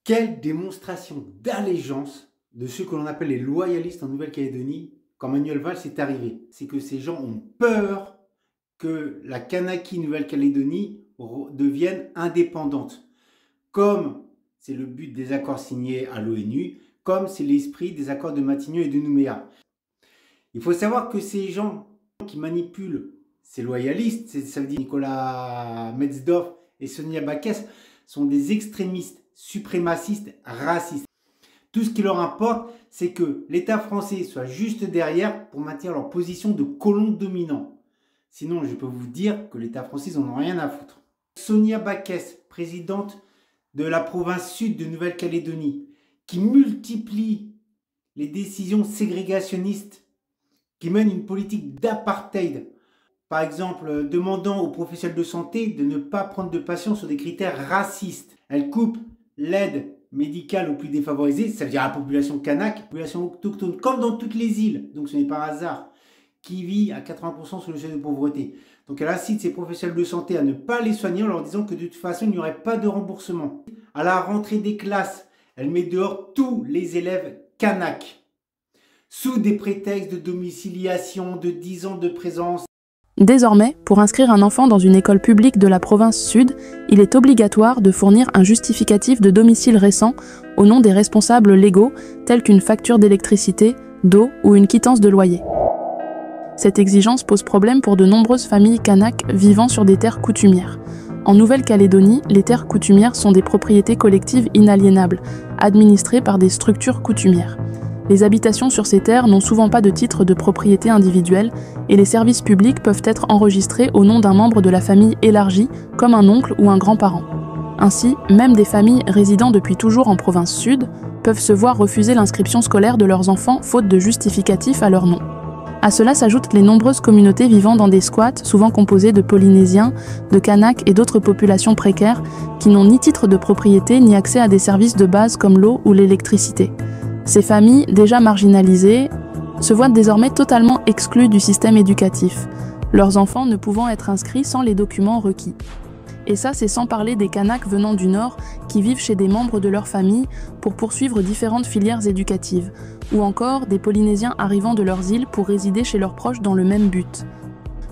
Quelle démonstration d'allégeance de ceux que l'on appelle les loyalistes en Nouvelle-Calédonie quand Manuel Valls est arrivé. C'est que ces gens ont peur que la Kanaki Nouvelle-Calédonie devienne indépendante. Comme c'est le but des accords signés à l'ONU, comme c'est l'esprit des accords de Matignon et de Nouméa. Il faut savoir que ces gens qui manipulent ces loyalistes, ça veut dire Nicolas Metzdorf et Sonia Backes, sont des extrémistes, suprémacistes, racistes. Tout ce qui leur importe, c'est que l'État français soit juste derrière pour maintenir leur position de colon dominant. Sinon, je peux vous dire que l'État français, ils n'en ont rien à foutre. Sonia Backes, présidente de la province sud de Nouvelle-Calédonie, qui multiplie les décisions ségrégationnistes, qui mène une politique d'apartheid. Par exemple, demandant aux professionnels de santé de ne pas prendre de patients sur des critères racistes. Elle coupe l'aide médicale aux plus défavorisés, ça veut dire à la population kanak, population autochtone, comme dans toutes les îles, donc ce n'est pas hasard, qui vit à 80% sous le seuil de pauvreté. Donc elle incite ses professionnels de santé à ne pas les soigner en leur disant que de toute façon il n'y aurait pas de remboursement. À la rentrée des classes, elle met dehors tous les élèves kanak, sous des prétextes de domiciliation, de 10 ans de présence. Désormais, pour inscrire un enfant dans une école publique de la province sud, il est obligatoire de fournir un justificatif de domicile récent au nom des responsables légaux, tels qu'une facture d'électricité, d'eau ou une quittance de loyer. Cette exigence pose problème pour de nombreuses familles kanak vivant sur des terres coutumières. En Nouvelle-Calédonie, les terres coutumières sont des propriétés collectives inaliénables, administrées par des structures coutumières. Les habitations sur ces terres n'ont souvent pas de titre de propriété individuelle et les services publics peuvent être enregistrés au nom d'un membre de la famille élargie, comme un oncle ou un grand-parent. Ainsi, même des familles résidant depuis toujours en province sud peuvent se voir refuser l'inscription scolaire de leurs enfants faute de justificatif à leur nom. À cela s'ajoutent les nombreuses communautés vivant dans des squats, souvent composées de Polynésiens, de Kanaks et d'autres populations précaires qui n'ont ni titre de propriété ni accès à des services de base comme l'eau ou l'électricité. Ces familles, déjà marginalisées, se voient désormais totalement exclues du système éducatif, leurs enfants ne pouvant être inscrits sans les documents requis. Et ça, c'est sans parler des Kanaks venant du Nord qui vivent chez des membres de leur famille pour poursuivre différentes filières éducatives, ou encore des Polynésiens arrivant de leurs îles pour résider chez leurs proches dans le même but.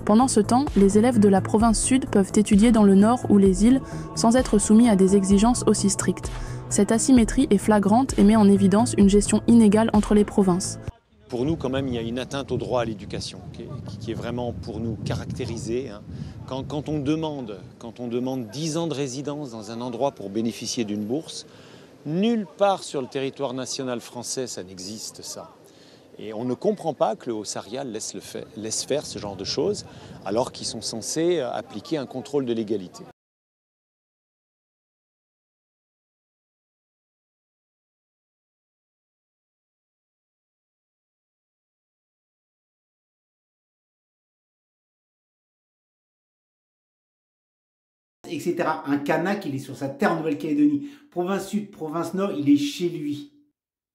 Pendant ce temps, les élèves de la province sud peuvent étudier dans le Nord ou les îles sans être soumis à des exigences aussi strictes. Cette asymétrie est flagrante et met en évidence une gestion inégale entre les provinces. Pour nous, quand même, il y a une atteinte au droit à l'éducation qui est vraiment pour nous caractérisée. Quand on demande 10 ans de résidence dans un endroit pour bénéficier d'une bourse, nulle part sur le territoire national français ça n'existe ça. Et on ne comprend pas que le Haut-Sarial laisse faire ce genre de choses alors qu'ils sont censés appliquer un contrôle de légalité. Etc. Un Kanak, il est sur sa terre en Nouvelle-Calédonie. Province sud, province nord, il est chez lui.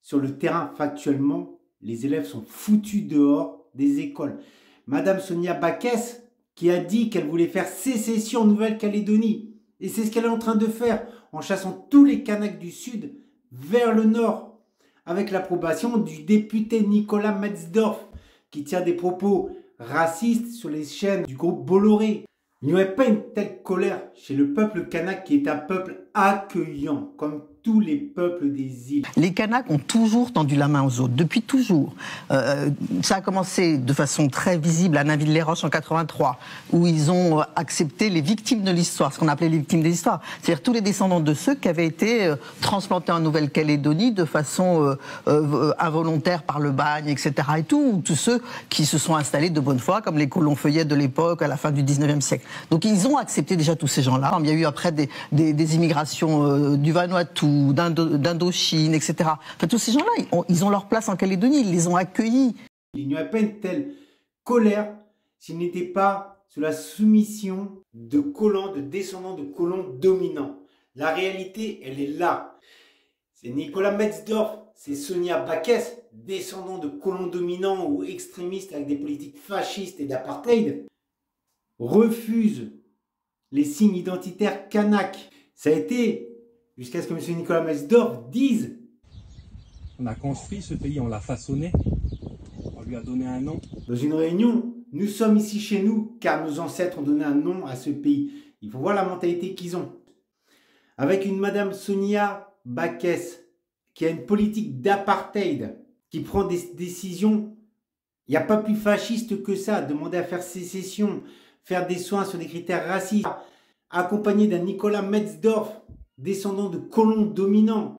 Sur le terrain, factuellement, les élèves sont foutus dehors des écoles. Madame Sonia Backes, qui a dit qu'elle voulait faire sécession en Nouvelle-Calédonie. Et c'est ce qu'elle est en train de faire, en chassant tous les Kanaks du sud vers le nord. Avec l'approbation du député Nicolas Metzdorf, qui tient des propos racistes sur les chaînes du groupe Bolloré. Il n'y aurait pas une telle colère chez le peuple kanak qui est un peuple accueillant, comme tous les peuples des îles. Les Kanaks ont toujours tendu la main aux autres, depuis toujours. Ça a commencé de façon très visible à Nainville-les-Roches en 83, où ils ont accepté les victimes de l'histoire, ce qu'on appelait les victimes de l'histoire. C'est-à-dire tous les descendants de ceux qui avaient été transplantés en Nouvelle-Calédonie de façon involontaire par le bagne, etc. et tout, ou tous ceux qui se sont installés de bonne foi, comme les colons feuillets de l'époque, à la fin du 19e siècle. Donc ils ont accepté déjà tous ces gens-là. Il y a eu après des immigrations du Vanuatu, d'Indochine, etc. Enfin, tous ces gens-là, ils ont leur place en Calédonie, ils les ont accueillis. Il n'y aurait pas une telle colère s'il n'était pas sous la soumission de colons, de descendants de colons dominants. La réalité, elle est là. C'est Nicolas Metzdorf, c'est Sonia Backes, descendants de colons dominants ou extrémistes avec des politiques fascistes et d'apartheid, refusent les signes identitaires kanak. Ça a été jusqu'à ce que M. Nicolas Metzdorf dise: on a construit ce pays, on l'a façonné, on lui a donné un nom. Dans une réunion, nous sommes ici chez nous car nos ancêtres ont donné un nom à ce pays. Il faut voir la mentalité qu'ils ont. Avec une Madame Sonia Backes qui a une politique d'apartheid, qui prend des décisions, il n'y a pas plus fasciste que ça, demander à faire sécession, faire des soins sur des critères racistes, accompagné d'un Nicolas Metzdorf, descendant de colons dominants,